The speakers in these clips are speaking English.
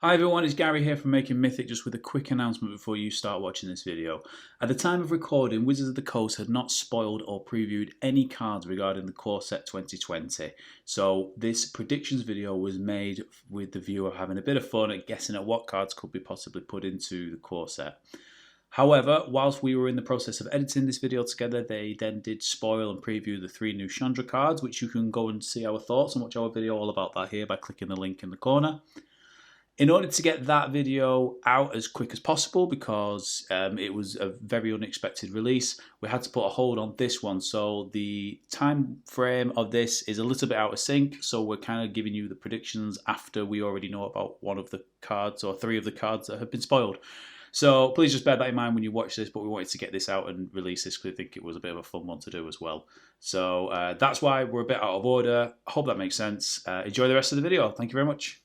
Hi everyone, it's Gary here from Making Mythic, just with a quick announcement before you start watching this video. At the time of recording, Wizards of the Coast had not spoiled or previewed any cards regarding the core set 2020. So this predictions video was made with the view of having a bit of fun at guessing at what cards could be possibly put into the core set. However, whilst we were in the process of editing this video together, they then did spoil and preview the 3 new Chandra cards, which you can go and see our thoughts and watch our video all about that here by clicking the link in the corner. In order to get that video out as quick as possible, because it was a very unexpected release, we had to put a hold on this one. So the time frame of this is a little bit out of sync, so we're kind of giving you the predictions after we already know about one of the cards or 3 of the cards that have been spoiled. So please just bear that in mind when you watch this, but we wanted to get this out and release this because I think it was a bit of a fun one to do as well. So that's why we're a bit out of order. I hope that makes sense. Enjoy the rest of the video. Thank you very much.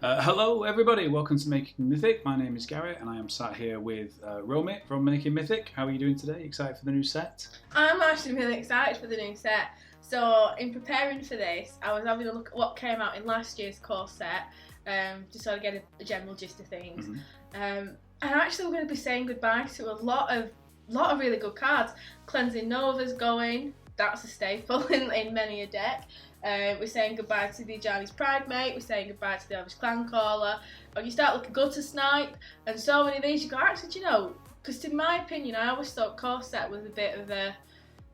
Hello everybody, welcome to Making Mythic. My name is Gary and I am sat here with Romy from Making Mythic. How are you doing today? Excited for the new set? I'm actually really excited for the new set. So in preparing for this, I was having a look at what came out in last year's core set, to sort of get a general gist of things. And actually we're going to be saying goodbye to a lot of really good cards. Cleansing Nova's going, that's a staple in many a deck. We're saying goodbye to the Ajani's Pridemate, we're saying goodbye to the Elvish Clancaller. When you start looking Gutter Snipe, and so many of these, you go, actually, do you know, because in my opinion, I always thought core set was a bit of a,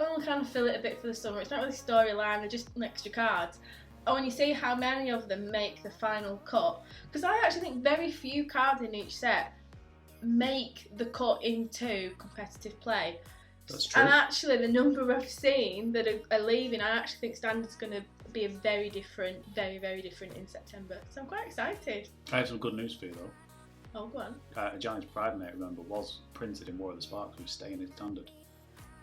oh, kind of fill it a bit for the summer. It's not really storyline, they're just extra cards. And when you see how many of them make the final cut, because I actually think very few cards in each set make the cut into competitive play. That's true. And actually, the number I've seen that are leaving, I actually think Standard's going to be a very different in September. So I'm quite excited. I have some good news for you though. Oh, go on. Ajani's Pridemate, remember, was printed in War of the Sparks, who's staying in Standard.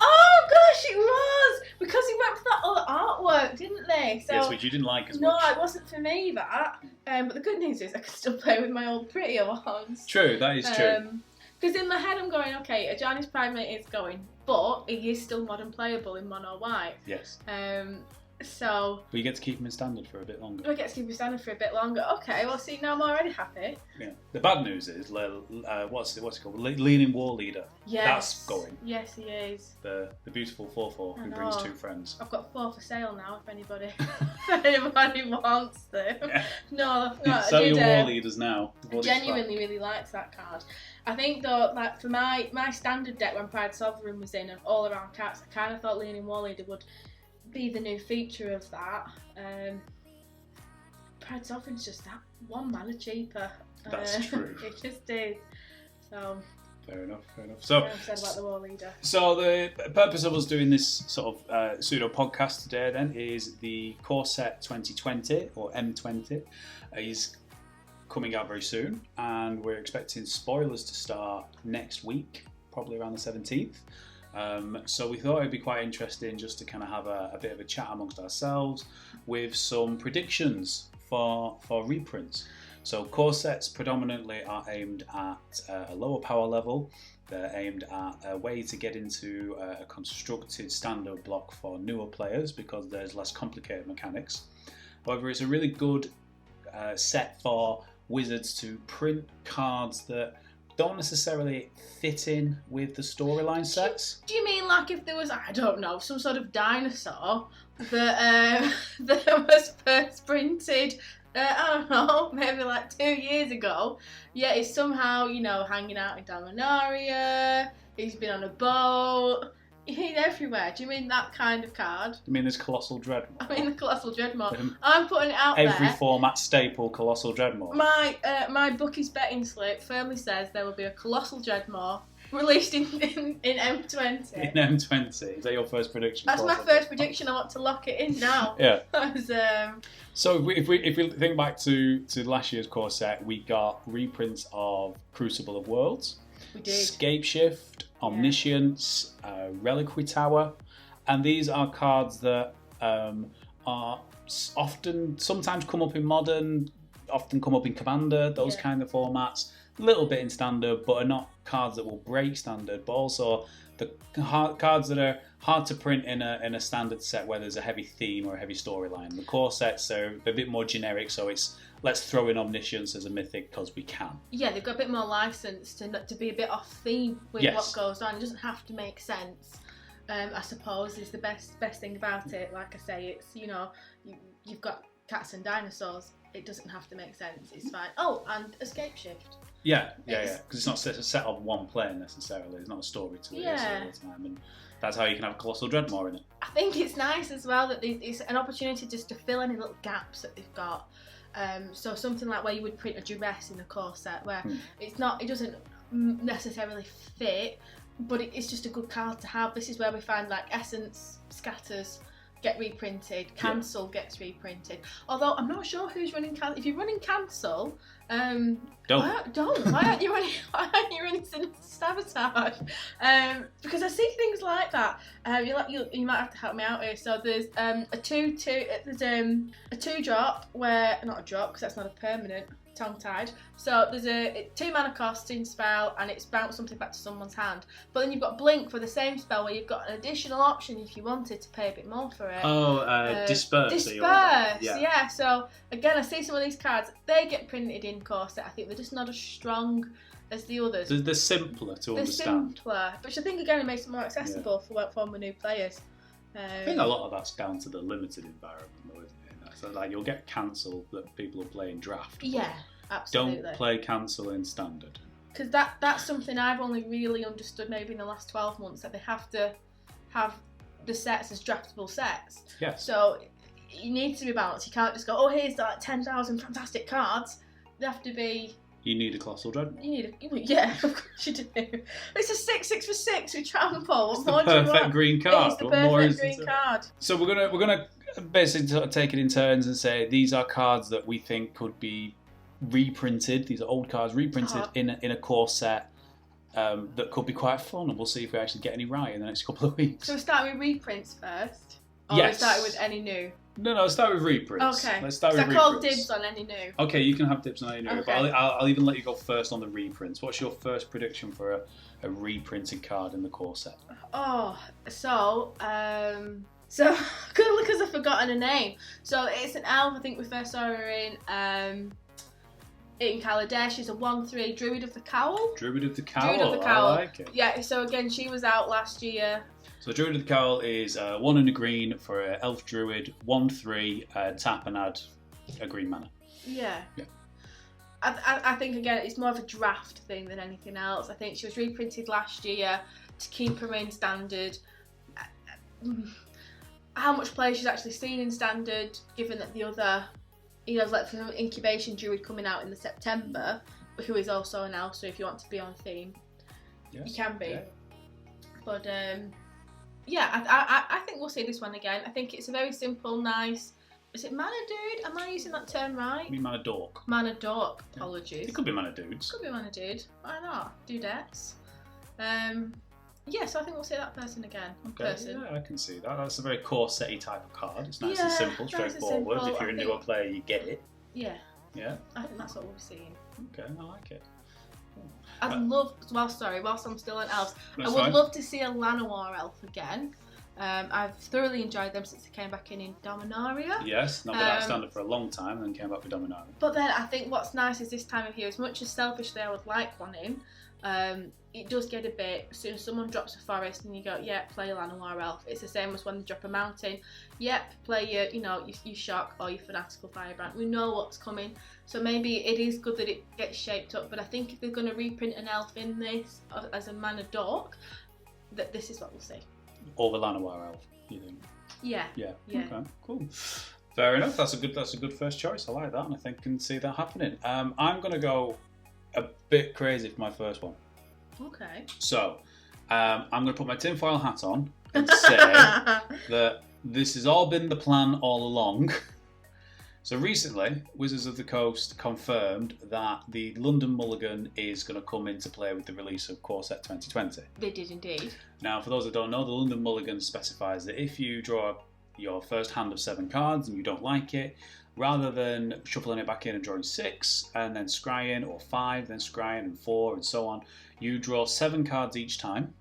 Oh gosh, it was! Because he went for that other artwork, didn't they? So, yes, which you didn't like as no, much. it wasn't for me, that. But the good news is I can still play with my old prettier ones. True, that is true. Because in my head I'm going, okay, Ajani's Pridemate is going, but he is still modern playable in mono white. Yes. So... But you get to keep him in Standard for a bit longer. I get to keep him Standard for a bit longer. Okay, well see, now I'm already happy. Yeah. The bad news is, what's it called? Leaning War Leader. Yes. That's going. Yes, he is. The beautiful 4/4 who brings 2 friends. I've got 4 for sale now, if anybody wants them. Yeah. No, sell your War Leaders now. I genuinely really liked that card. I think though, like for my Standard deck when Pride Sovereign was in and all around cats, I kind of thought Leaning War Leader would be the new feature of that. Pride Sovereign's just that 1 mana cheaper. That's true. It just is. So. Fair enough. So, said about the War Leader. So the purpose of us doing this sort of pseudo podcast today then is the core set 2020 or M20 is coming out very soon, and we're expecting spoilers to start next week, probably around the 17th. So we thought it'd be quite interesting just to kind of have a bit of a chat amongst ourselves with some predictions for reprints. So core sets predominantly are aimed at a lower power level. They're aimed at a way to get into a constructed standard block for newer players because there's less complicated mechanics. However, it's a really good set for Wizards to print cards that don't necessarily fit in with the storyline sets. Do you mean like if there was, I don't know, some sort of dinosaur that was first printed, I don't know, maybe like 2 years ago, yet he's somehow, you know, hanging out in Dominaria, he's been on a boat, he's everywhere. Do you mean that kind of card? You mean this Colossal Dreadmore? I mean the Colossal Dreadmore. I'm putting it out there. Every format staple Colossal Dreadmore. My bookies betting slip firmly says there will be a Colossal Dreadmore released in M20. In M20? Is that your first prediction? That's my first prediction. I want to lock it in now. Yeah. Was, So if we think back to last year's core set, we got reprints of Crucible of Worlds. We did. Scapeshift, Omniscience, Reliquary Tower, and these are cards that are sometimes come up in Modern, often come up in Commander, those kind of formats. a little bit in standard, but are not cards that will break standard, but also the cards that are hard to print in a standard set where there's a heavy theme or a heavy storyline. The core sets are a bit more generic, so it's let's throw in Omniscience as a Mythic because we can. Yeah, they've got a bit more license to be a bit off theme with what goes on. It doesn't have to make sense. I suppose is the best thing about it. Like I say, it's you've got cats and dinosaurs. It doesn't have to make sense. It's fine. Oh, and escape shift. Yeah, because it's not set on one plane necessarily. There's not a story to it all the time, and that's how you can have Colossal Dreadmore in it. I think it's nice as well that it's an opportunity just to fill any little gaps that they've got. So something like where you would print a duress in a core set, where it doesn't necessarily fit, but it's just a good card to have. This is where we find like Essence, Scatters get reprinted, Cancel gets reprinted. Although I'm not sure who's running Cancel. If you're running Cancel, don't. Why aren't you running Sabotage? Because I see things like that. You might have to help me out here. So there's a 2/2. There's a 2-drop where not a drop because that's not a permanent. Tongue-tied. So there's a 2 mana costing spell and it's bounce something back to someone's hand. But then you've got Blink for the same spell where you've got an additional option if you wanted to pay a bit more for it. Disperse. Disperse, yeah. So again, I see some of these cards, they get printed in core set. I think they're just not as strong as the others. They're simpler to understand. Simpler, which I think again it makes it more accessible for new players. I think a lot of that's down to the limited environment though, isn't it? So like you'll get Cancel that people are playing draft. Yeah, absolutely. Don't play Cancel in standard. Because that's something I've only really understood maybe in the last 12 months, that they have to have the sets as draftable sets. Yes. So you need to be balanced. You can't just go, oh, here's like 10,000 fantastic cards. They have to be... You need a Colossal Dreadmore. Yeah, of course you do. It's a 6/6 for 6 with trample. It's the perfect green card. It's the perfect green card. So we're gonna basically sort of take it in turns and say these are cards that we think could be reprinted. These are old cards reprinted in a core set that could be quite fun, and we'll see if we actually get any right in the next couple of weeks. So we start with reprints first, or yes. we start with any new? No, let's start with reprints. Okay. Let's start with reprints. I call dibs on any new. Okay, you can have dibs on any new, but I'll even let you go first on the reprints. What's your first prediction for a reprinted card in the core set? So because I've forgotten a name. So it's an elf. I think we first saw her in Kaladesh. She's a 1/3 Druid of the Cowl. Druid of the Cowl. I like it. Yeah. So again, she was out last year. So Druid of the Cowl is 1 and a green for an elf druid, 1/3, tap and add a green mana. Yeah. I think again it's more of a draft thing than anything else. I think she was reprinted last year to keep her in standard. How much play she's actually seen in standard, given that the other, like for Incubation Druid coming out in the September, who is also an elf. So if you want to be on theme, you can be. Yeah. But I think we'll see this one again. I think it's a very simple, nice. Is it Mana Dude? Am I using that term right? You mean Mana Dork. Mana Dork, apologies. It could be Mana Dudes. Could be Mana Dude. Why not? Dudettes. So I think we'll see that person again. Okay, yeah, I can see that. That's a very core set-y type of card. It's nice and simple, straightforward. If you're a newer player, you get it. Yeah. Yeah? I think that's what we'll be seeing. Okay, I like it. I'd love, whilst I'm still on elves, I would love to see a Llanowar elf again. I've thoroughly enjoyed them since they came back in Dominaria. Yes, not been out standard for a long time and then came back with Dominaria. But then I think what's nice is this time of year, as much as selfishly I would like one in, it does get a bit, as soon as someone drops a forest and you go, play Llanowar elf. It's the same as when they drop a mountain. Play your shock or your fanatical firebrand. We know what's coming. So maybe it is good that it gets shaped up, but I think if they're going to reprint an elf in this as a Mana Dork, that this is what we'll see. Or the Llanowar elf, you think? Yeah. Okay, cool. Fair enough. That's a good first choice. I like that, and I think I can see that happening. I'm going to go a bit crazy for my first one. Okay. So, I'm going to put my tinfoil hat on and say that this has all been the plan all along. So recently, Wizards of the Coast confirmed that the London Mulligan is going to come into play with the release of Core Set 2020. They did indeed. Now, for those that don't know, the London Mulligan specifies that if you draw your first hand of 7 cards and you don't like it, rather than shuffling it back in and drawing 6 and then scrying, or 5, then scrying, and 4, and so on, you draw 7 cards each time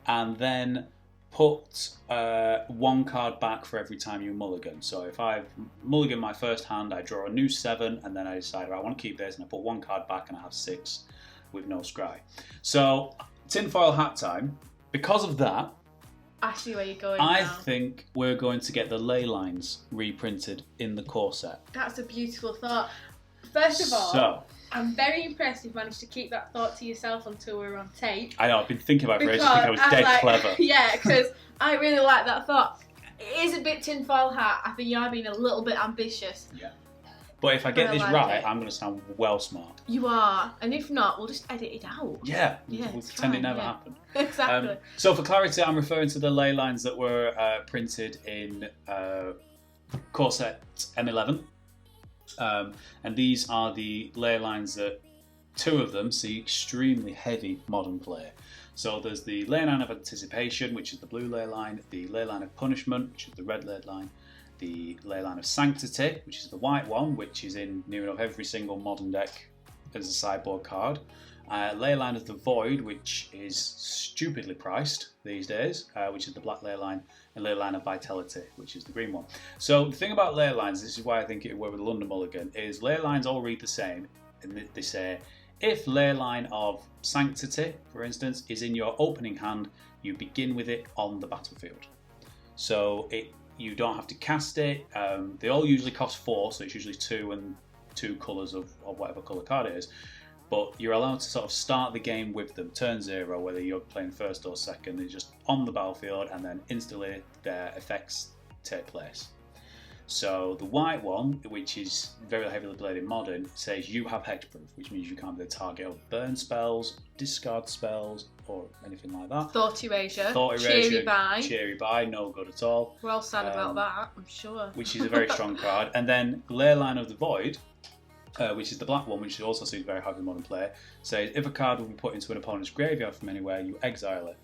and then put 1 card back for every time you mulligan. So if I mulligan my first hand, I draw a new 7, and then I decide, I want to keep this, and I put 1 card back and I have 6 with no scry. So tinfoil hat time. Because of that, I see where you're going I now. think we're going to get the Leylines reprinted in the core set. That's a beautiful thought. First of all, I'm very impressed you've managed to keep that thought to yourself until we were on tape. I know, I've been thinking about it for ages, I think I was dead clever. Yeah, because I really like that thought. It is a bit tinfoil hat. I think you are being a little bit ambitious. Yeah. But if I get this like right, I'm going to sound well smart. You are. And if not, we'll just edit it out. Yeah, we'll pretend it never happened. Exactly. So for clarity, I'm referring to the Leylines that were printed in core set M11. And these are the Leylines that 2 of them see extremely heavy modern play. So there's the Leyline of Anticipation, which is the blue Leyline, the Leyline of Punishment, which is the red Leyline, the Leyline of Sanctity, which is the white one, which is in near enough every single modern deck as a sideboard card. Leyline of the Void, which is stupidly priced these days, which is the black Leyline, and Leyline of Vitality, which is the green one. So the thing about Leylines, this is why I think it would work with London Mulligan, is Leylines all read the same, and they say, if Leyline of Sanctity, for instance, is in your opening hand, you begin with it on the battlefield. So you don't have to cast it. They all usually cost 4, so it's usually 2 and 2 colours of whatever colour card it is. But you're allowed to sort of start the game with them, turn 0, whether you're playing first or second. They're just on the battlefield, and then instantly their effects take place. So the white one, which is very heavily played in modern, says you have hexproof, which means you can't be the target of burn spells, discard spells, or anything like that. Thought erasure. Cheery bye, no good at all. We're all sad about that, I'm sure. Which is a very strong card. And then Leyline of the Void, which is the black one, which also seems very heavy in modern play, says if a card will be put into an opponent's graveyard from anywhere, you exile it.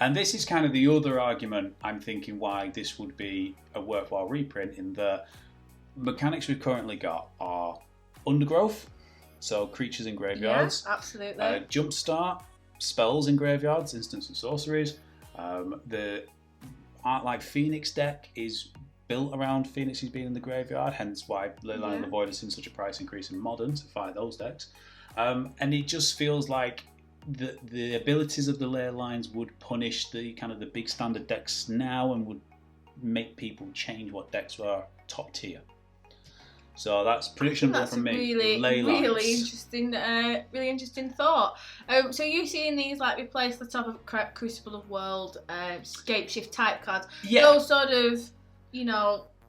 And this is kind of the other argument I'm thinking why this would be a worthwhile reprint, in the mechanics we've currently got are Undergrowth, so creatures in graveyards. Yeah, absolutely. Jumpstart, spells in graveyards, instants and sorceries. The Art Like Phoenix deck is built around Phoenixes being in the graveyard, hence why Leyline of the Void has seen such a price increase in modern to fight those decks. And it just feels like the abilities of the Leylines would punish the kind of the big standard decks now, and would make people change what decks were top tier. So that's prediction from me. Really interesting thought. So you seeing these like replace the top of Crucible of World, Scapeshift type cards? Yeah. Those sort of,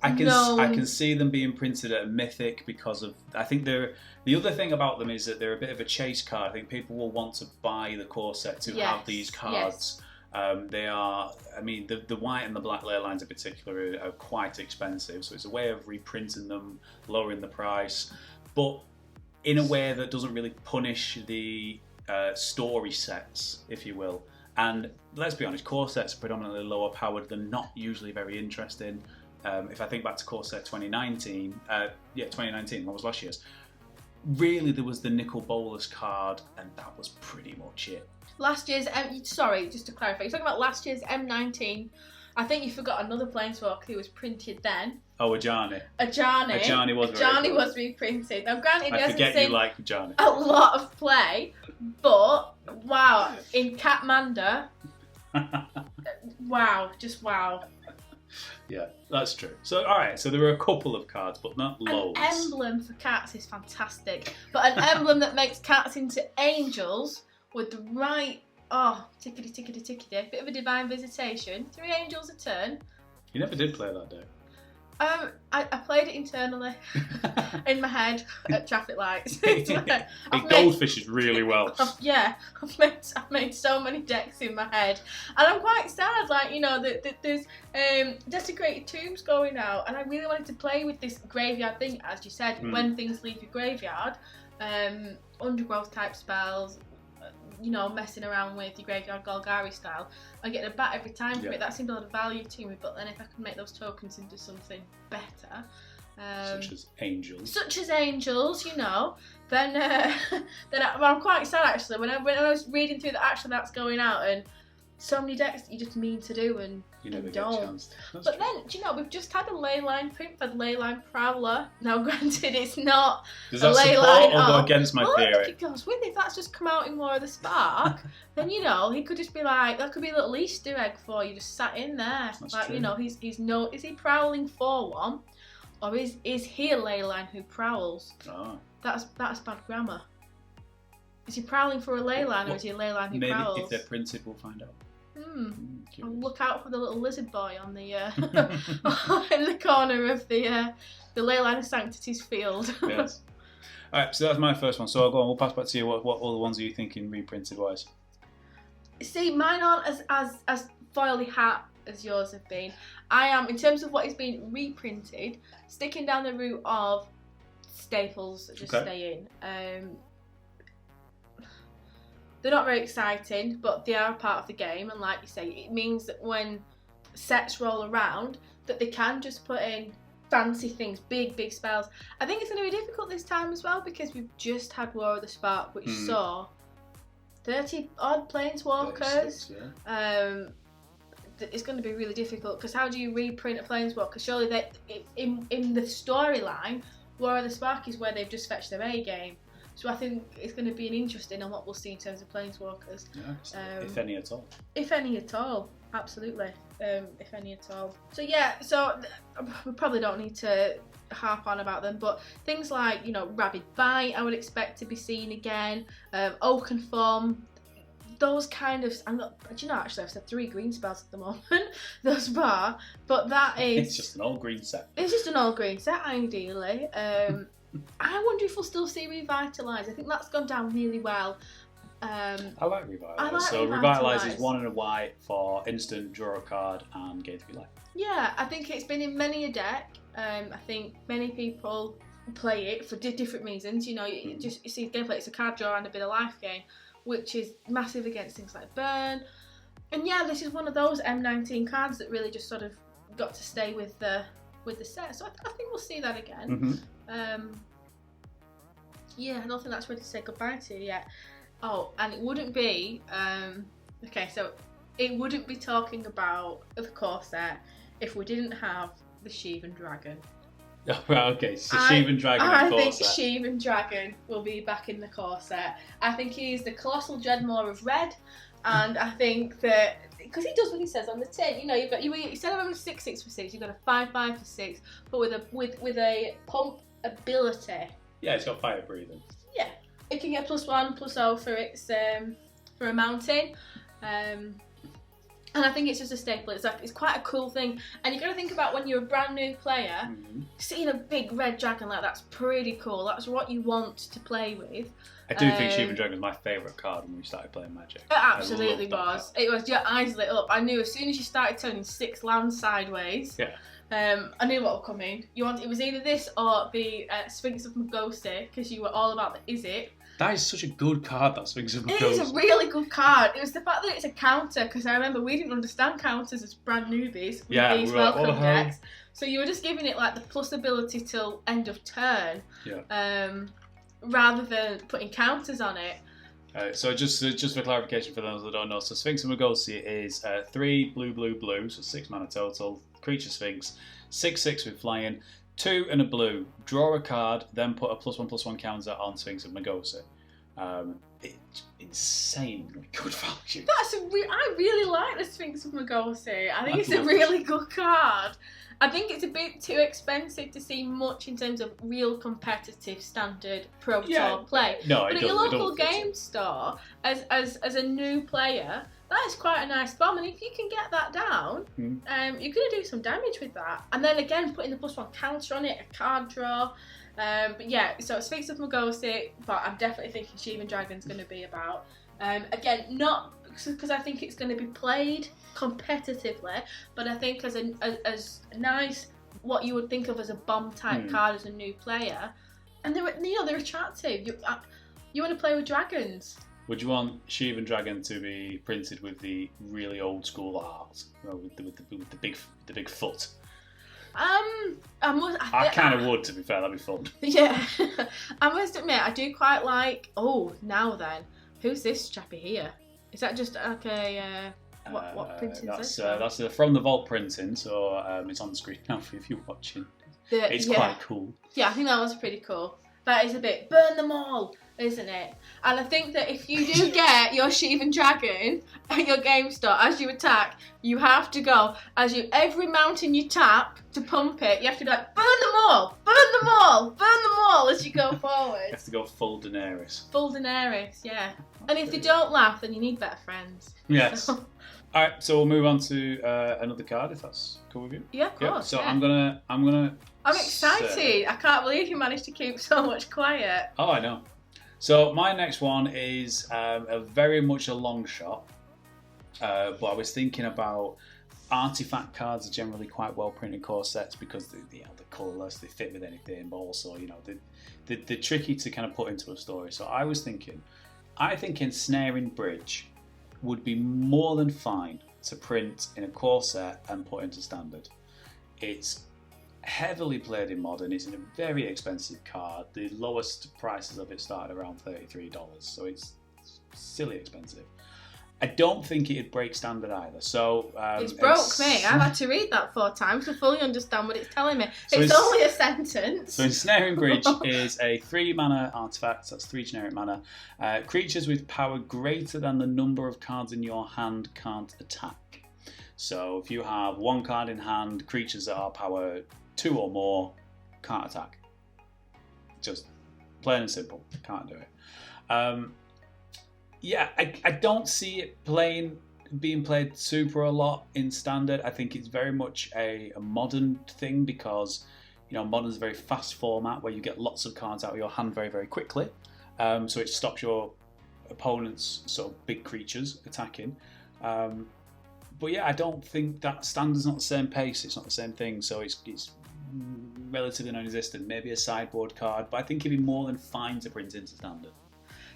I can see them being printed at Mythic, because of, I think the other thing about them is that they're a bit of a chase card. I think people will want to buy the core set to have these cards. They are, I mean, the white and the black Leylines in particular are quite expensive, so it's a way of reprinting them, lowering the price, but in a way that doesn't really punish the story sets, if you will. And let's be honest, core sets are predominantly lower powered. They're not usually very interesting. If I think back to core set 2019, 2019, what was last year's? Really, there was the Nicol Bolas card, and that was pretty much it. Last year's, sorry, just to clarify, you're talking about last year's M19. I think you forgot another Planeswalker who was printed then. Oh, Ajani. Ajani was reprinted. Now, granted, he hasn't seen you like Ajani. a lot of play, but wow, in Catmander, wow, just wow. Yeah, that's true. So, alright, so there were a couple of cards, but not loads. An emblem for cats is fantastic, but an emblem that makes cats into angels with the right, tickety, bit of a divine visitation, 3 angels a turn. You never did play that, day. I played it internally in my head at traffic lights. It goldfishes really well. I've made so many decks in my head, and I'm quite sad. Like, there's Desecrated Tombs going out, and I really wanted to play with this graveyard thing, as you said. When things leave your graveyard, Undergrowth type spells, you know, messing around with your Graveyard Golgari style, I'm getting a bat every time for it. That seemed a lot of value to me, but then if I could make those tokens into something better, such as angels, you know, then I'm quite sad actually when I was reading through that actually that's going out, and so many decks that you just mean to do and you never don't. Get a chance. But true. Then, do you know, we've just had a Leyline print for the Leyline Prowler. Now, granted, it's not Does that support or go against my theory? I think it goes with. If that's just come out in War of the Spark, then, you know, he could just be like, that could be a little Easter egg for you, just sat in there. That's like, true. you know, is he prowling for one? Or is he a Leyline who prowls? Oh. That's bad grammar. Is he prowling for a Leyline, or is he a Leyline who prowls? Maybe if they're printed, we'll find out. I'll look out for the little lizard boy on the in the corner of the Leyline of Sanctity's field. Yes. Alright, so that's my first one. So I'll go on, we'll pass back to you. What other ones are you thinking reprinted wise? See, mine aren't as foily hat as yours have been. I am, in terms of what is being reprinted, sticking down the route of staples that just stay in. They're not very exciting, but they are a part of the game, and like you say, it means that when sets roll around, that they can just put in fancy things, big spells. I think it's going to be difficult this time as well, because we've just had War of the Spark, which saw 30 odd planeswalkers. 36, yeah. It's going to be really difficult, because how do you reprint a planeswalker? Surely in the storyline, War of the Spark is where they've just fetched their A game. So I think it's going to be an interesting on what we'll see in terms of planeswalkers. Yeah, if any at all. If any at all, absolutely. If any at all. So yeah, so we probably don't need to harp on about them, but things like, you know, Rabid Bite I would expect to be seen again. Oakenform, those kind of, do you know, actually I've said 3 green spells at the moment thus far, but that is... It's just an all green set. It's just an all green set, ideally. I wonder if we'll still see Revitalise. I think that's gone down really well. I like Revitalise. Revitalise is 1 and a white for instant, draw a card, and gain 3 life. Yeah, I think it's been in many a deck. I think many people play it for different reasons. You know, you see gameplay, it's a card draw and a bit of life gain, which is massive against things like Burn. And yeah, this is one of those M19 cards that really just sort of got to stay with the set. So I think we'll see that again. Yeah, I don't think that's ready to say goodbye to yet. Oh, and it wouldn't be okay, so it wouldn't be talking about the core set if we didn't have the Sheevan Dragon. Oh, right, okay, so Sheevan Dragon I think Sheevan Dragon will be back in the core set. I think he's the Colossal Dreadmaw of red, and I think that because he does what he says on the tin. You know, you've got instead of having 6/6 for 6, you've got a 5/5 for 6, but with a pump ability. Yeah, it's got fire breathing. Yeah, it can get +1/+0 for its for a mountain, and I think it's just a staple. It's quite a cool thing, and you got to think about when you're a brand new player, seeing a big red dragon like that's pretty cool. That's what you want to play with. I do think Sheevan Dragon is my favourite card when we started playing Magic. It absolutely was. It was, your eyes lit up. I knew as soon as you started turning 6 lands sideways. Yeah. I knew what was coming. It was either this or the Sphinx of Magosi, because you were all about the is it. That is such a good card, that Sphinx of Magosi. It is a really good card. It was the fact that it's a counter, because I remember we didn't understand counters as brand newbies with these welcome decks. So you were just giving it like the plus ability till end of turn, rather than putting counters on it. So just for clarification for those that don't know, so Sphinx of Magosi is 3 blue, so 6 mana total, creature Sphinx, 6/6 with flying, 2 and a blue, draw a card, then put a +1/+1 counter on Sphinx of Magosi. It's insanely good value. I really like the Sphinx of Magosi. I think it's a really good card. I think it's a bit too expensive to see much in terms of real competitive standard Pro Tour play. No, but at your local game store, as a new player, that is quite a nice bomb. And if you can get that down, you're going to do some damage with that. And then again, putting the +1 counter on it, a card draw. But yeah, so Sphinx of Magosi, but I'm definitely thinking Sheevan Dragon's going to be about. Again, not because I think it's going to be played competitively, but I think as nice what you would think of as a bomb type card as a new player, and they're attractive. You want to play with dragons. Would you want Shivan Dragon to be printed with the really old school art, with the big foot? I kind of would, to be fair. That'd be fun. Yeah, I must admit, I do quite like. Oh, now then, who's this chappy here? Is that just like a what printing is this? That's from the Vault printing, so it's on the screen now for if you're watching. It's quite cool. Yeah, I think that was pretty cool. That is a bit burn them all, isn't it? And I think that if you do get your Shivan Dragon at your game store, as you attack, you have to go, every mountain you tap to pump it, you have to go like, burn them all, burn them all, burn them all as you go forward. You have to go full Daenerys. Full Daenerys, yeah. And if they don't laugh, then you need better friends. Yes. So. Alright, so we'll move on to another card, if that's cool with you. Yeah, of course. So yeah. I'm excited. I can't believe you managed to keep so much quiet. Oh, I know. So my next one is a very much a long shot, but I was thinking about artifact cards are generally quite well printed core sets because they're colourless, they fit with anything, but also they're tricky to kind of put into a story. So I think Ensnaring Bridge would be more than fine to print in a core set and put into standard. It's heavily played in modern. It's a very expensive card. The lowest prices of it started around $33, so it's silly expensive. I don't think it'd break standard either. So it's broke me. I've had to read that 4 times to fully understand what it's telling me. So it's only a sentence. So Ensnaring Bridge is a 3 mana artifact. That's 3 generic mana. Creatures with power greater than the number of cards in your hand can't attack. So if you have 1 card in hand, creatures that are power 2 or more can't attack. Just plain and simple. Can't do it. Yeah, I don't see it being played super a lot in standard. I think it's very much a modern thing because modern's a very fast format where you get lots of cards out of your hand very, very quickly. So it stops your opponent's sort of big creatures attacking. But yeah, I don't think that standard's not the same pace. It's not the same thing. So it's relatively non-existent. Maybe a sideboard card, but I think it'd be more than fine to print into standard.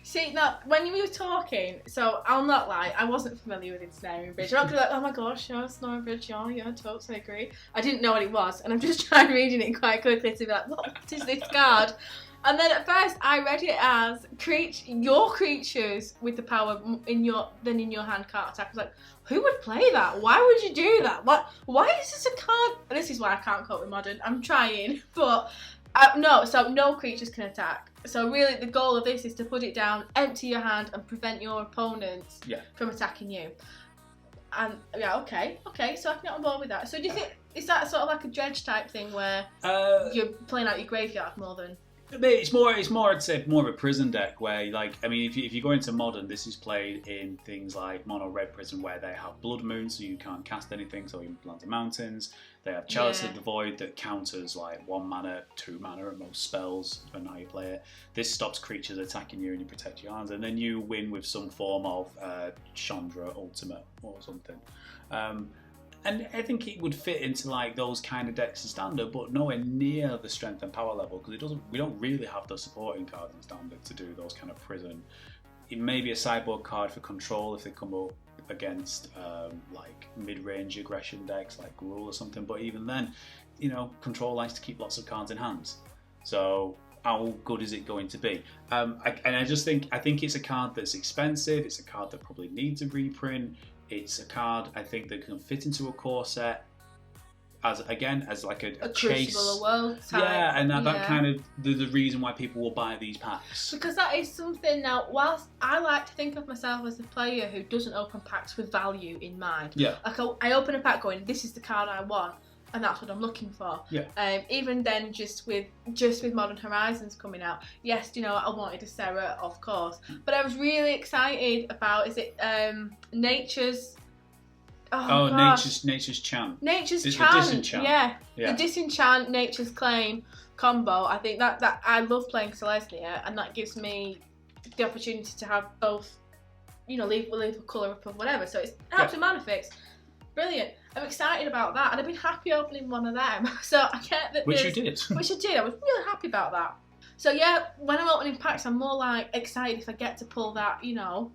See, now, when you were talking, so I'll not lie, I wasn't familiar with Ensnaring Bridge. I'm not going to be like, oh my gosh, yeah, Ensnaring Bridge, yeah, I totally agree. I didn't know what it was, and I'm just trying reading it quite quickly to be like, what is this card? And then at first, I read it as your creatures with the power in your hand can't attack. I was like, who would play that? Why would you do that? Why is this a card? And this is why I can't cope with modern. I'm trying, but no creatures can attack. So really the goal of this is to put it down, empty your hand and prevent your opponents from attacking you. And yeah, okay, so I can get on board with that. So do you think, is that sort of like a dredge type thing where you're playing out your graveyard more than... It's more. I'd say more of a prison deck where, if you go into modern, this is played in things like mono red prison where they have blood moon, so you can't cast anything, so you can plant the mountains. They have Chalice of the Void that counters 1 mana, 2 mana at most spells, depending on how you play it. This stops creatures attacking you and you protect your hands, and then you win with some form of Chandra Ultimate or something. And I think it would fit into those kind of decks in standard, but nowhere near the strength and power level because we don't really have the supporting cards in standard to do those kind of prison. It may be a sideboard card for control if they come up against mid-range aggression decks like Gruul or something. But even then, control likes to keep lots of cards in hands. So how good is it going to be? I think it's a card that's expensive. It's a card that probably needs a reprint. It's a card I think that can fit into a core set as a chase. Crucible, a world type. Yeah, and that kind of the reason why people will buy these packs. Because that is something now, whilst I like to think of myself as a player who doesn't open packs with value in mind. Yeah. I open a pack going, this is the card I want. And that's what I'm looking for. Yeah. Even then, just with Modern Horizons coming out, yes, I wanted a Serra, of course, but I was really excited about Nature's. Nature's Chant. Nature's it's Chant. The Disenchant. Yeah. The Disenchant Nature's Claim combo. I think that I love playing Selesnya, and that gives me the opportunity to have both. Leave a colour up of whatever. So it's helps with mana fix. Brilliant. I'm excited about that, and I've been happy opening one of them. So I get that. Which you did. Which I did. I was really happy about that. So yeah, when I'm opening packs, I'm more like excited if I get to pull that, you know,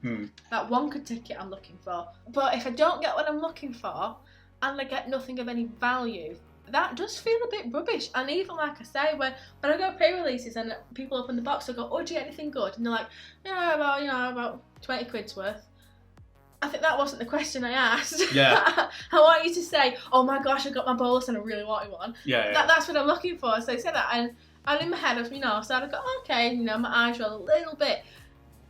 that Wonka ticket I'm looking for. But if I don't get what I'm looking for, and I get nothing of any value, that does feel a bit rubbish. And even like I say, when I go pre-releases and people open the box, I go, "Oh, do you get anything good?" And they're like, "Yeah, about 20 quid's worth." I think that wasn't the question I asked. Yeah. I want you to say, "Oh my gosh, I got my bolus and I really wanted one." Yeah. That's what I'm looking for. So I said that, and in my head, so I go, "Okay," my eyes roll a little bit.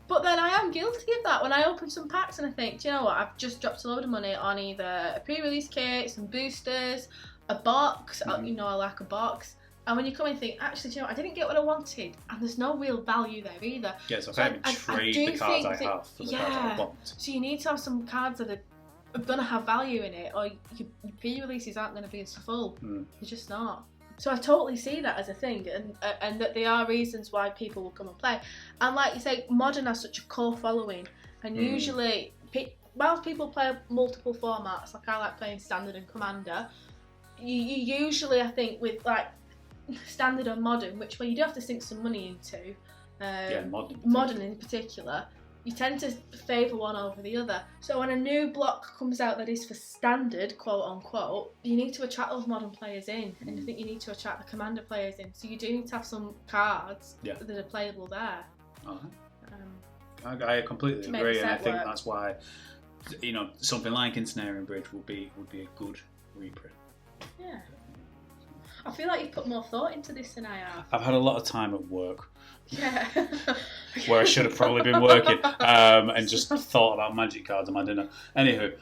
But then I am guilty of that when I open some packs and I think, do you know what? I've just dropped a load of money on either a pre-release kit, some boosters, a box. I like a box. And when you come in and think, actually, do you know what? I didn't get what I wanted, and there's no real value there either. Yeah, so I can't even trade the cards I have for the cards I want. So you need to have some cards that are going to have value in it, or your pre-releases aren't going to be as full. They're just not. So I totally see that as a thing, and that there are reasons why people will come and play. And like you say, Modern has such a core following, and usually, whilst people play multiple formats, like I like playing Standard and Commander, you usually, I think, with like Standard and Modern, which you do have to sink some money into, Modern in particular, you tend to favour one over the other. So when a new block comes out that is for Standard, quote unquote, you need to attract those Modern players in, and I think you need to attract the Commander players in. So you do need to have some cards that are playable there. I completely agree, and I think that's why, something like Ensnaring Bridge would be a good reprint. Yeah. I feel like you've put more thought into this than I have. I've had a lot of time at work. Yeah. Where I should have probably been working, and just thought about Magic cards on my dinner. Anywho,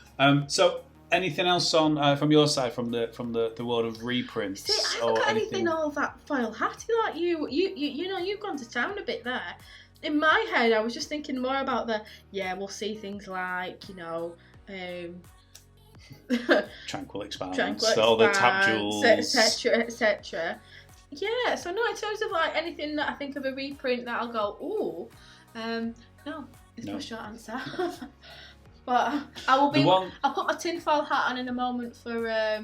so anything else on from your side, from the world of reprints? See, I haven't got anything all that foil hatty like you. You've gone to town a bit there. In my head, I was just thinking more about we'll see things like, Tranquil Expanse, all the tap jewels, etc. Yeah, so no, in terms of like anything that I think of a reprint that I'll go, ooh, no, is my short answer. But I'll put my tinfoil hat on in a moment for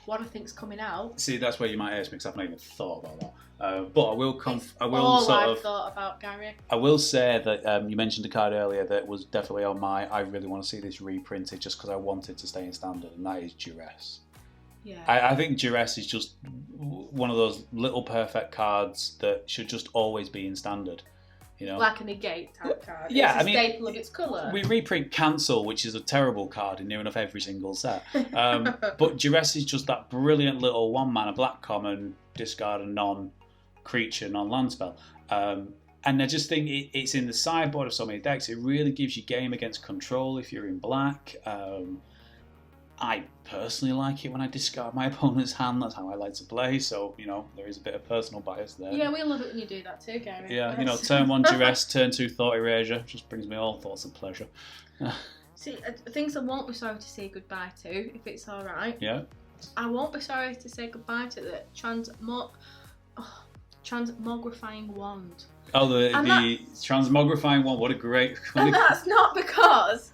what I think's coming out. See, that's where you might ask me, because I haven't even thought about that. But I will thought about, Gary. I will say that you mentioned a card earlier that was definitely on my. I really want to see this reprinted just because I wanted to stay in Standard, and that is Duress. Yeah. I think Duress is just one of those little perfect cards that should just always be in Standard. Like a negate type card. Yeah, it's a staple of its colour. We reprint Cancel, which is a terrible card in near enough every single set. But Duress is just that brilliant little 1-mana black common, discard a non-creature, non-land spell. And I just think it's in the sideboard of so many decks. It really gives you game against control if you're in black. I personally like it when I discard my opponent's hand. That's how I like to play. So, there is a bit of personal bias there. Yeah, we love it when you do that too, Gary. Yeah, turn 1 Duress, turn 2 Thought Erasure. Just brings me all thoughts of pleasure. See, things I won't be sorry to say goodbye to, if it's alright. Yeah. I won't be sorry to say goodbye to the Transmogrifying Wand. Oh, the Transmogrifying Wand. What a great... And that's not because...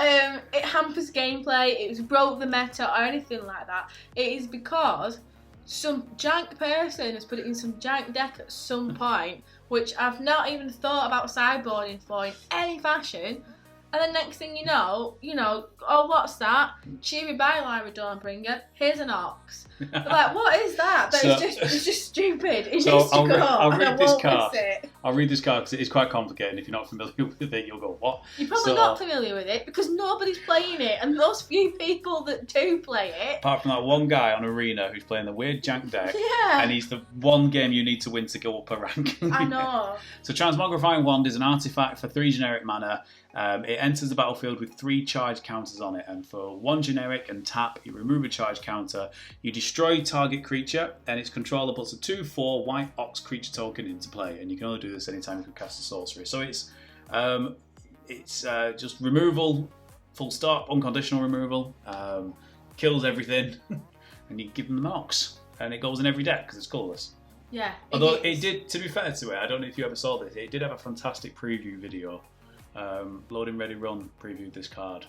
it hampers gameplay, it broke the meta or anything like that. It is because some jank person has put it in some jank deck at some point, which I've not even thought about sideboarding for in any fashion. And then next thing you know, oh, what's that? Cheery bye, Lyra Dawnbringer. Here's an Ox. Like, what is that? But it's just stupid. It needs to go. I'll read this card. I'll read this card because it is quite complicated. If you're not familiar with it, you'll go, what? You're probably not familiar with it because nobody's playing it, and those few people that do play it. Apart from that one guy on Arena who's playing the weird jank deck, yeah. And he's the one game you need to win to go up a rank. I know. So Transmogrifying Wand is an artifact for 3 generic mana. It enters the battlefield with 3 charge counters on it, and for 1 generic and tap, you remove a charge counter, you destroy target creature, and its controller puts a 2/4 white Ox creature token into play, and you can only do this anytime you can cast a sorcery. So it's just removal, full stop, unconditional removal, kills everything, and you give them the Ox, and it goes in every deck because it's colourless. Yeah. Although it did, to be fair to it, I don't know if you ever saw this, it did have a fantastic preview video. Loading Ready Run previewed this card,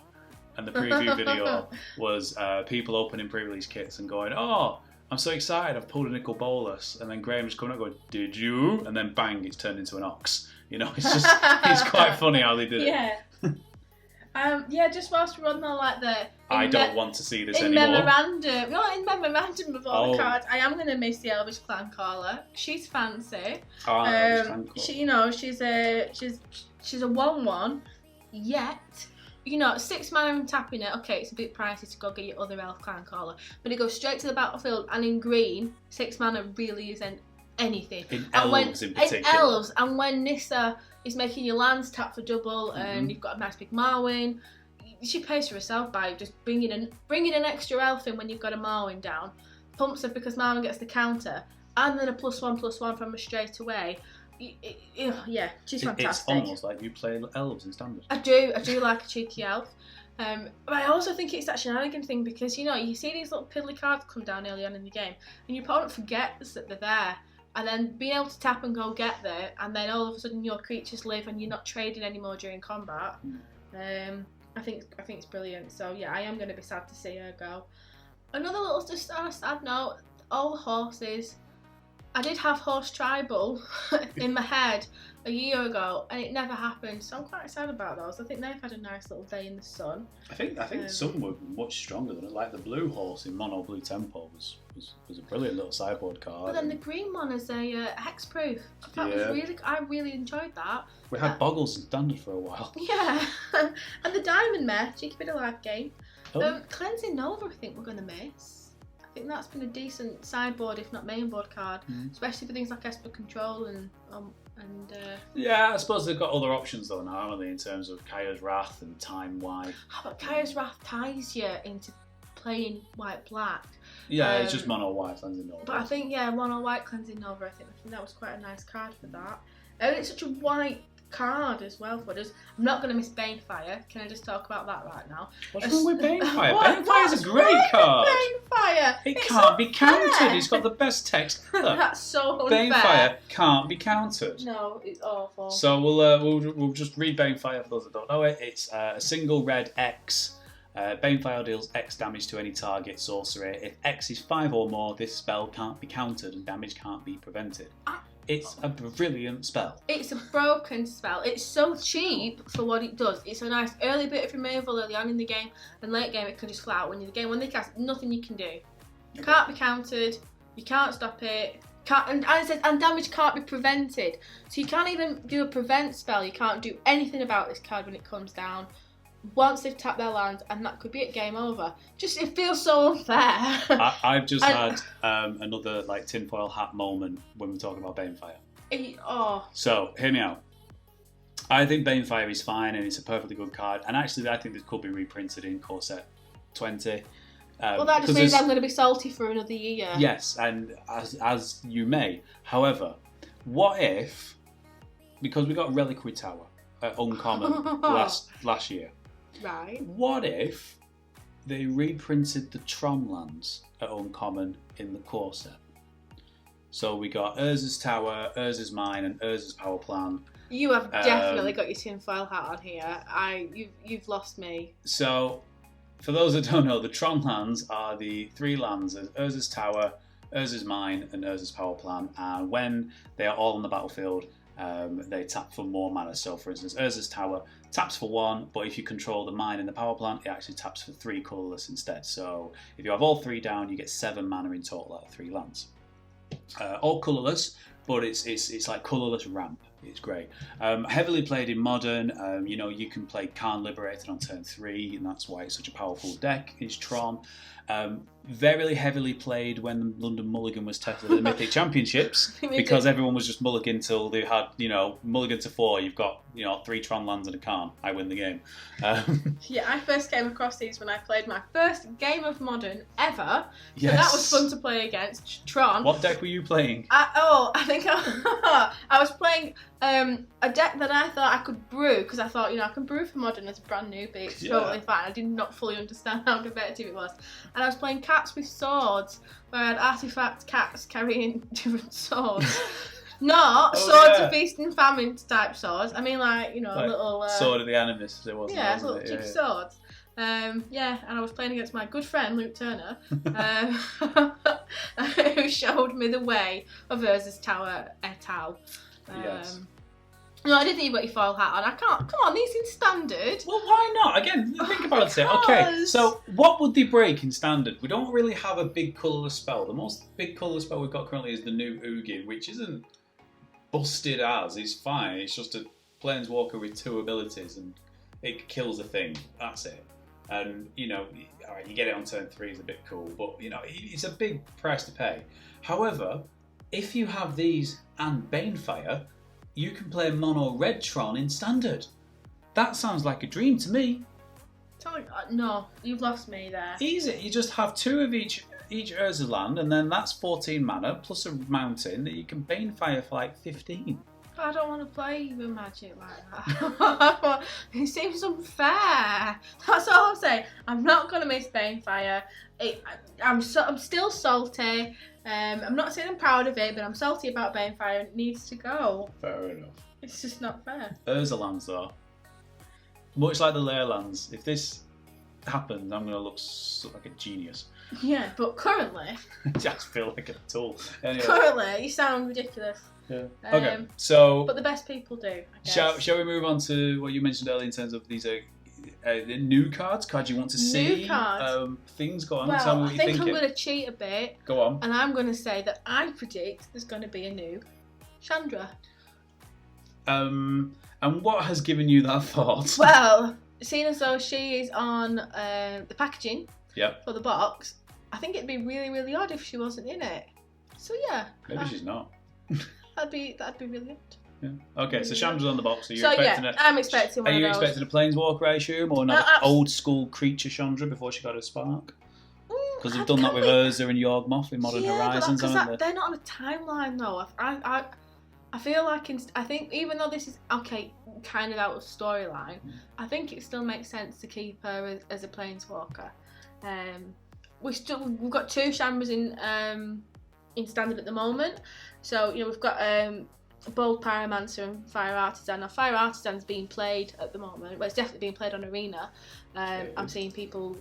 and the preview video was people opening pre-release kits and going, oh, I'm so excited, I've pulled a nickel bolus, and then Graham just coming up going, did you? And then bang, it's turned into an ox. You know, it's just, it's quite funny how they did it. Yeah, just whilst we're on there, like I don't want to see this in anymore. In memorandum of all the cards, I am going to miss the Elvish Clan caller. She's fancy. She, you know, she's a 1/1. Yet, you know, 6 mana and tapping it. Okay, it's a bit pricey to go get your other elf clan caller, but it goes straight to the battlefield, and in green, 6 mana really isn't anything. In elves, in particular. In elves, and when Nissa is making your lands tap for double, and you've got a nice big Marwyn, she pays for herself by just bringing an extra elf in when you've got a Marwyn down, pumps her because Marwyn gets the counter, and then a +1/+1 from her straight away. Yeah, she's fantastic. It's almost like you play elves in standard. I do like a cheeky elf. But I also think it's that shenanigan thing because, you know, you see these little piddly cards come down early on in the game, and your opponent forgets that they're there. And then being able to tap and go get there, and then all of a sudden your creatures live and you're not trading anymore during combat. I think it's brilliant. So yeah, I am going to be sad to see her go. Another little just on a sad note, all the horses. I did have horse tribal in my head a year ago, and it never happened. So I'm quite excited about those. I think they've had a nice little day in the sun. I think some were much stronger than it. Like the blue horse in mono blue tempo was a brilliant little sideboard card. But then the green one is a hexproof. I really enjoyed that. We had Boggles in standard for a while. Yeah, and the diamond mare, cheeky bit of life game. Cleansing Nova, I think we're going to miss. I think that's been a decent sideboard, if not mainboard card, especially for things like Esper Control and. Yeah, I suppose they've got other options though now, haven't they, in terms of Kaya's Wrath and Time White. How about Kaya's Wrath ties you into playing white-black? Yeah, it's just mono white cleansing Nova. But I think mono white cleansing Nova. I think that was quite a nice card for that. And it's such a white card as well for us. I'm not going to miss Banefire. Can I just talk about that right now? What's wrong with Banefire? Banefire's a great card. Banefire. It can't be countered. It's got the best text ever. That's so unfair. Banefire can't be countered. No, it's awful. So we'll just read Banefire for those that don't know it. It's a single red X. Banefire deals X damage to any target sorcery. If X is 5 or more, this spell can't be countered and damage can't be prevented. It's a brilliant spell. It's a broken spell. It's so cheap for what it does. It's a nice early bit of removal early on in the game, and late game it can just flat out when you're in the game. When they cast, nothing you can do. Can't be countered. You can't stop it. And damage can't be prevented. So you can't even do a prevent spell. You can't do anything about this card when it comes down. Once they've tapped their land, and that could be it, game over. It feels so unfair. I've just had another like tinfoil hat moment when we're talking about Banefire. So hear me out. I think Banefire is fine and it's a perfectly good card, and actually I think this could be reprinted in core set 20. Well, that just means I'm going to be salty for another year. Yes, and as you may. However, what if, because we got Reliquary Tower at Uncommon last year. Right. What if they reprinted the Tron lands at Uncommon in the core set? So we got Urza's Tower, Urza's Mine, and Urza's Power Plant. You have definitely got your tinfoil hat on here. You've lost me. So, for those that don't know, the Tron lands are the 3 lands: Urza's Tower, Urza's Mine, and Urza's Power Plant. And when they are all on the battlefield, they tap for more mana. So, for instance, Urza's Tower taps for 1, but if you control the mine and the power plant, it actually taps for 3 colourless instead. So, if you have all 3 down, you get 7 mana in total out of 3 lands. All colourless, but it's like colourless ramp. It's great. Heavily played in Modern. You can play Karn Liberated on turn 3, and that's why it's such a powerful deck. It's Tron. Very heavily played when London Mulligan was tested at the Mythic Championships, because everyone was just mulligan till they had, mulligan to 4. You've got, 3 Tron lands and a Karn. I win the game. Yeah, I first came across these when I played my first game of Modern ever. Yes. So that was fun to play against Tron. What deck were you playing? I think I was playing a deck that I thought I could brew, because I thought, I can brew for Modern as a brand newbie. It's totally fine. I did not fully understand how competitive it was. And I was playing Cats with Swords, where I had artifact cats carrying different swords. Not Swords of Feast and Famine type swords. I mean, like, a little... Sword of the Animus, it wasn't. Yeah, little cheap swords. Yeah, and I was playing against my good friend Luke Turner, who showed me the way of Urza's Tower et al. Yes. No, I didn't think you got your foil hat on. I can't. Come on, these in standard. Well, why not? Again, think about it. Okay, so what would they break in standard? We don't really have a big colourless spell. The most big colourless spell we've got currently is the new Oogie, which isn't busted as. It's fine. It's just a planeswalker with 2 abilities and it kills a thing. That's it. And, you know, alright, you get it on turn 3 is a bit cool, but, you know, it's a big price to pay. However, if you have these and Banefire, you can play mono red Tron in standard. That sounds like a dream to me. No, you've lost me there. Easy. You just have 2 of each Urza land, and then that's 14 mana plus a mountain that you can Banefire for like 15. I don't want to play with Magic like that. It seems unfair. That's all I'm saying. I'm not going to miss Banefire. I'm still salty. I'm not saying I'm proud of it, but I'm salty about Banefire and it needs to go. Fair enough. It's just not fair. Urza lands though, much like the Leylines, if this happens, I'm going to look like a genius. Yeah, but currently... I just feel like a tool. Anyway. Currently, you sound ridiculous. Yeah. Okay, so... But the best people do, I guess. Shall we move on to what you mentioned earlier in terms of these new cards you want to see? New cards? Things, go on, well, tell me what I you think think. I'm going to cheat a bit. Go on. And I'm going to say that I predict there's going to be a new Chandra. And what has given you that thought? Well, seeing as though she is on the packaging for the box, I think it'd be really, really odd if she wasn't in it. So yeah. Maybe she's not. That'd be really odd. Yeah. Okay, so Chandra's on the box. I'm expecting one of those. Are you expecting a Planeswalker, I assume, or not old school creature Chandra before she got a spark? Because they've done that with Urza and Yawgmoth in Modern Horizons, haven't they? They're not on a timeline though. I feel like I think even though this is kind of out of storyline, I think it still makes sense to keep her as a Planeswalker. We've got 2 Chambers in standard at the moment, so you know we've got Bold Pyromancer and Fire Artisan. Now Fire Artisan's being played at the moment. Well, it's definitely being played on Arena. I'm seeing people.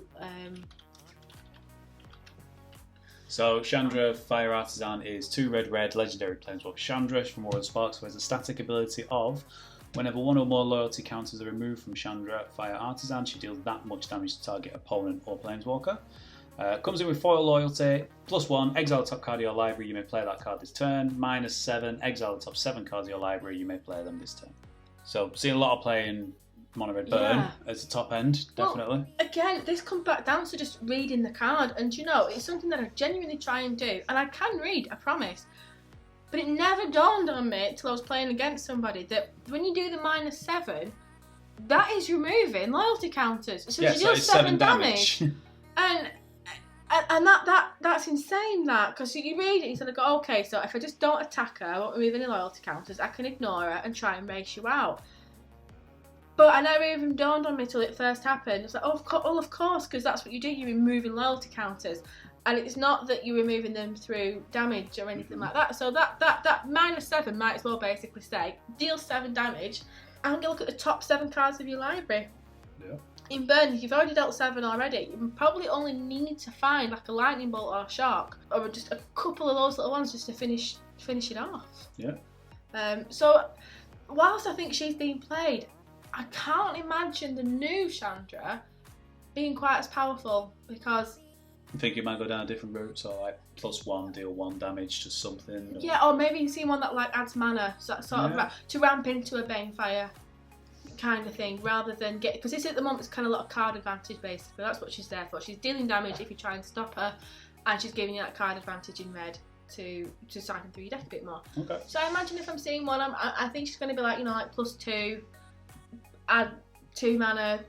So Chandra Fire Artisan is 2 red legendary Planeswalker Chandra from War of Sparks, who has a static ability of whenever 1 or more loyalty counters are removed from Chandra Fire Artisan, she deals that much damage to target opponent or Planeswalker. Comes in with foil loyalty, +1, exile the top card of your library, you may play that card this turn, -7, exile the top 7 cards of your library, you may play them this turn. So seeing a lot of playing Mono Red Burn as the top end, definitely. Well, again, this comes back down to just reading the card, and you know, it's something that I genuinely try and do, and I can read, I promise. But it never dawned on me till I was playing against somebody that when you do the -7, that is removing loyalty counters. So you deal 7 damage. And that's insane, that, because you read it, you sort of go, okay, so if I just don't attack her, I won't remove any loyalty counters, I can ignore her and try and race you out. But I never even dawned on me till it first happened. It's like, of course, because that's what you do, you're removing loyalty counters. And it's not that you're removing them through damage or anything like that. So that -7 might as well basically say, deal 7 damage, and look at the top 7 cards of your library. Yeah. In burn, if you've already dealt 7 already, you probably only need to find like a lightning bolt or a shock, or just a couple of those little ones just to finish it off. Yeah. So whilst I think she's being played, I can't imagine the new Chandra being quite as powerful, because I think you might go down a different route, so like +1, deal 1 damage to something. Or... Yeah, or maybe you see one that like adds mana, so that sort of to ramp into a Banefire kind of thing, rather than because this at the moment is kind of a lot of card advantage basically. That's what she's there for. She's dealing damage if you try and stop her, and she's giving you that card advantage in red to cycle through your deck a bit more. Okay. So I imagine if I'm seeing one, I think she's going to be like, you know, like +2, add 2 mana,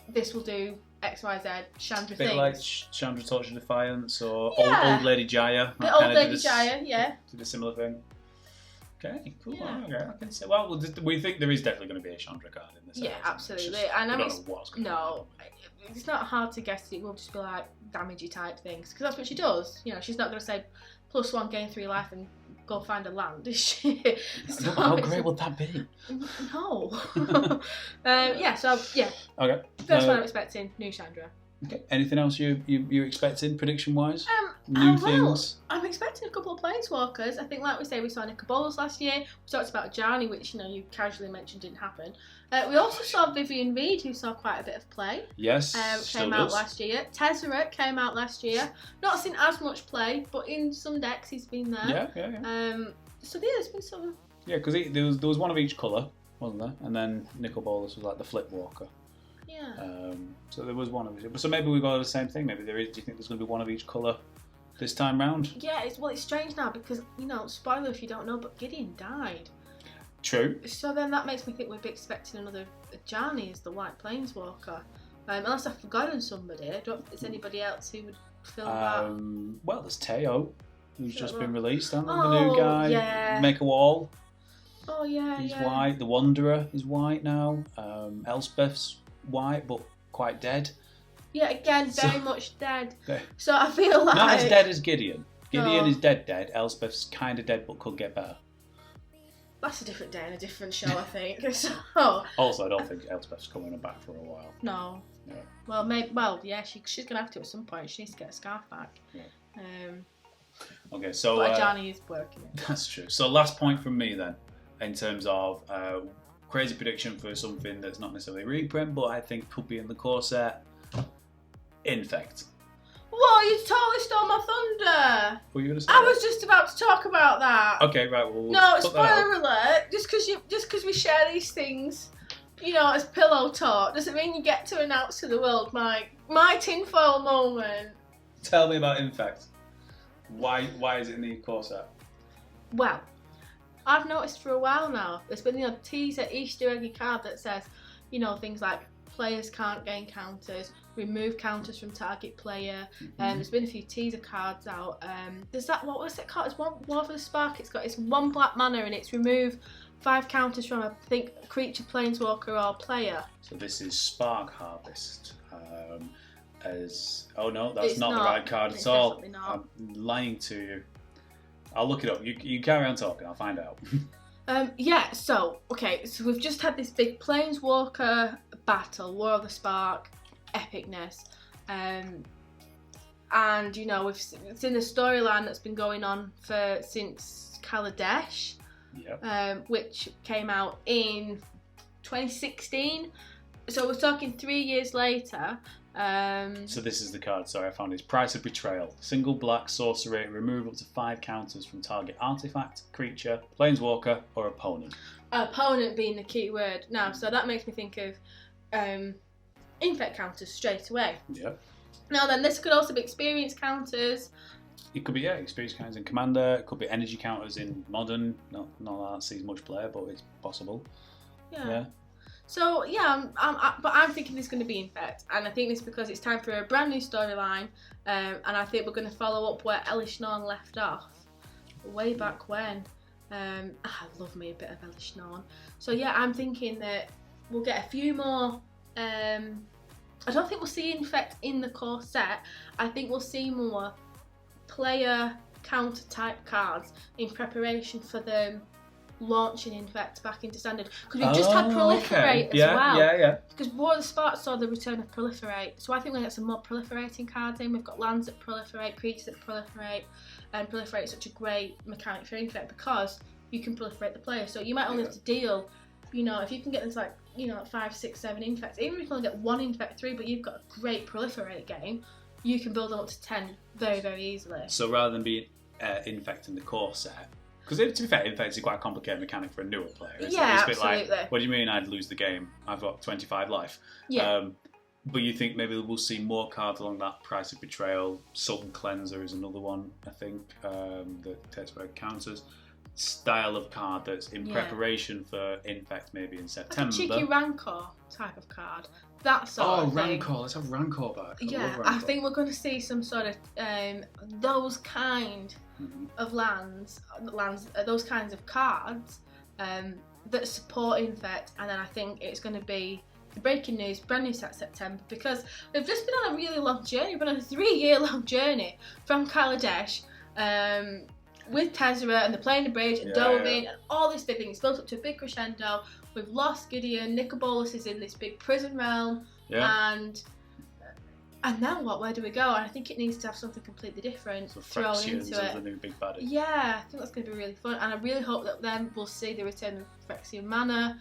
this will do X, Y, Z, Chandra things. A bit like Chandra Torch of Defiance or Old Lady Jaya. The Old Lady Jaya, yeah. Did a similar thing. Okay, cool. Yeah. Okay, I can say. Well, we think there is definitely going to be a Chandra card in this. Yeah, absolutely. And we don't know what's going to happen. it's not hard to guess. It will just be like damagey type things, because that's what she does. You know, she's not going to say +1 gain 3 life and go find a land, is she? So how great would that be? No. Yeah. So yeah. Okay. First one I'm expecting, new Chandra. Okay. Anything else you're expecting prediction wise? New things. I'm expecting a couple of planeswalkers. I think, like we say, we saw Nicobolas last year. We talked about Johnny, which you casually mentioned didn't happen. We also saw Vivian Reed, who saw quite a bit of play. Yes. Came out last year. Tezzeret came out last year. Not seen as much play, but in some decks he's been there. Yeah. So yeah, there's been some. Yeah, because there was one of each colour, wasn't there? And then Nicobolas was like the flip walker. Yeah. So there was one of each. So maybe we've got the same thing. Maybe there is. Do you think there's going to be one of each colour this time round? Yeah. It's strange now because spoiler if you don't know, but Gideon died. True. So then that makes me think we'd be expecting another Johnny as the White Planeswalker. Unless I've forgotten somebody. Is anybody else who would fill that? Well, there's Teo, who's just been released, hasn't Oh, the new guy. yeah. Make a Wall. Oh yeah. He's white. The Wanderer is white now. Elspeth's white, but quite dead. Yeah, again, very much dead. Okay. So I feel like Not as dead as Gideon. Gideon No. is dead. Elspeth's kind of dead, but could get better. that's a different day and a different show, I think. So Also, I don't think Elspeth's coming back for a while. no. Yeah. Well, yeah, she's gonna have to at some point. She needs to get a scarf back. Yeah. Okay, so But Johnny is working it. that's true. So last point from me then, in terms of crazy prediction for something that's not necessarily reprint, but I think could be in the core set. Infect. Whoa, you totally stole my thunder! What were you going to say? I was just about to talk about that. Okay, right. Well, we'll No, put that out. spoiler alert. Just because we share these things, as pillow talk, doesn't mean you get to announce to the world my tinfoil moment. Tell me about Infect. Why is it in the core set? Well, I've noticed for a while now, there's been a teaser Easter eggy card that says, things like players can't gain counters, remove counters from target player. There's been a few teaser cards out. There's that, what was it called? It's one War for the Spark. It's 1 black mana and it's remove 5 counters from a creature, planeswalker, or player. So this is Spark Harvest. Oh no, that's It's not the right card It's at all. definitely not. I'm lying to you. I'll look it up. You carry on talking. I'll find out. So we've just had this big Planeswalker battle, War of the Spark, epicness. And we've seen the storyline that's been going on since Kaladesh, which came out in 2016. So we're talking 3 years later. So this is the card. Sorry, I found it. It's Price of Betrayal. Single black sorcery. Remove up to 5 counters from target artifact, creature, planeswalker, or opponent. Opponent being the key word now. So that makes me think of infect counters straight away. Yep. Now then, this could also be experience counters. It could be experience counters in Commander. It could be energy counters in Modern. Not that sees much play, but it's possible. Yeah. So but I'm thinking it's going to be Infect, and I think this because it's time for a brand new storyline, and I think we're going to follow up where Elish Norn left off, way back when. I love me a bit of Elish Norn. So yeah, I'm thinking that we'll get a few more. I don't think we'll see Infect in the core set. I think we'll see more player counter type cards in preparation for them launching Infect back into Standard, because we've just had Proliferate as well. Yeah. Because War of the Spark saw the return of Proliferate, so I think we'll get some more proliferating cards in. We've got lands that proliferate, creatures that proliferate, and Proliferate is such a great mechanic for Infect because you can proliferate the player. So you might only have to deal, if you can get into 5, 6, 7 Infects, even if you only get 1 Infect 3, but you've got a great Proliferate game, you can build them up to 10 very, very easily. So rather than being Infect in the core set, because to be fair, Infect is quite a complicated mechanic for a newer player. It's Yeah, a bit absolutely. like, what do you mean I'd lose the game? I've got 25 life. Yeah. But you think maybe we'll see more cards along that Price of Betrayal. Sultan Cleanser is another one, I think, that takes away counters. Style of card that's in preparation for Infect maybe in September. Like a cheeky Rancor type of card. That sort of thing. Rancor. Let's have Rancor back. I think we're going to see some sort of those kind of lands, those kinds of cards that support Infect, and then I think it's going to be breaking news, brand new set September, because we've just been on a really long journey. We've been on a 3-year-long journey from Kaladesh with Tezzera, and they're playing the bridge and Dovin and all this big thing. It's built up to a big crescendo. We've lost Gideon. Nicobolus is in this big prison realm, and now what? Where do we go? And I think it needs to have something completely different thrown into it. The new big baddie. Yeah, I think that's going to be really fun, and I really hope that then we'll see the return of Phyrexian Manor.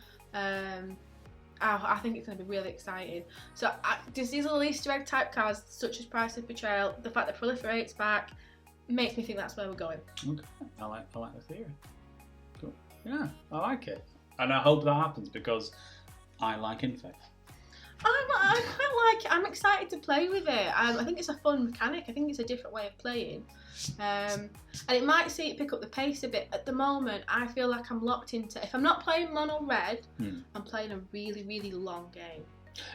I think it's going to be really exciting. So just these little Easter egg type cards, such as Price of Betrayal, the fact that Proliferate's back, makes me think that's where we're going. Okay, I like the theory. Cool. Yeah, I like it, and I hope that happens because I like Infect. I quite like it. I'm excited to play with it. I think it's a fun mechanic. I think it's a different way of playing. And it might see it pick up the pace a bit. At the moment, I feel like I'm locked into... If I'm not playing mono red, I'm playing a really, really long game.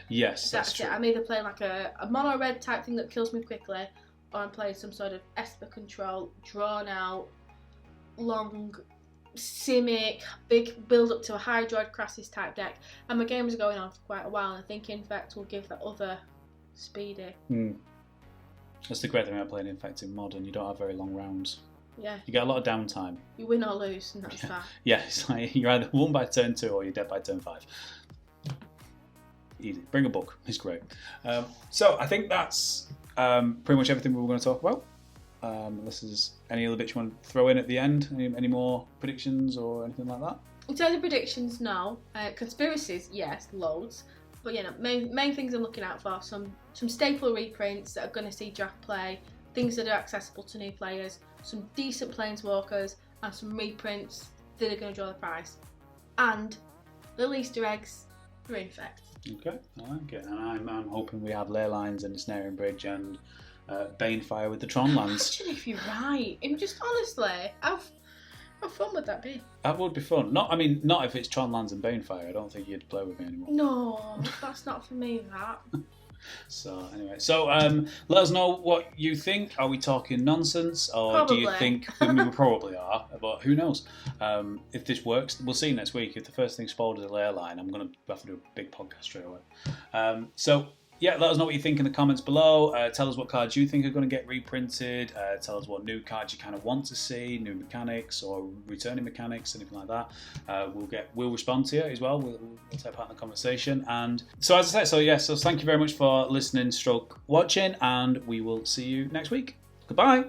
Yes, that's true. It. I'm either playing like a mono red type thing that kills me quickly, or I'm playing some sort of Esper control, drawn out, long... Simic, big build up to a Hydroid Crassus type deck, and my game was going on for quite a while, and I think Infect will give that other speedy. That's the great thing about playing Infect in Modern, you don't have very long rounds. Yeah. You get a lot of downtime. You win or lose, and that's that. Yeah, it's like you're either won by turn 2 or you're dead by turn 5. Easy. Bring a book, it's great. So I think that's pretty much everything we were going to talk about. Unless there's any other bits you want to throw in at the end, any more predictions or anything like that? In terms of predictions, no. Conspiracies, yes, loads. But main things I'm looking out for, some staple reprints that are going to see draft play, things that are accessible to new players, some decent planeswalkers, and some reprints that are going to draw the prize. And little Easter eggs for Infect. Okay, I like it. And I'm hoping we have Leylines and the Snaring Bridge and Banefire with the Tron lands. Imagine if you're right. Just honestly, how fun would that be? That would be fun. Not if it's Tron lands and Banefire. I don't think you'd play with me anymore. No, that's not for me. That. So anyway, let us know what you think. Are we talking nonsense, or Probably. do you think? I mean, we probably are, but who knows? If this works, we'll see next week. If the first thing spoiled is a Leyline, I'm going to have to do a big podcast straight away. Yeah, let us know what you think in the comments below. Tell us what cards you think are going to get reprinted. Tell us what new cards you kind of want to see, new mechanics or returning mechanics, anything like that. We'll respond to you as well. We'll take part in the conversation. And so as I said, so thank you very much for listening, watching, and we will see you next week. Goodbye.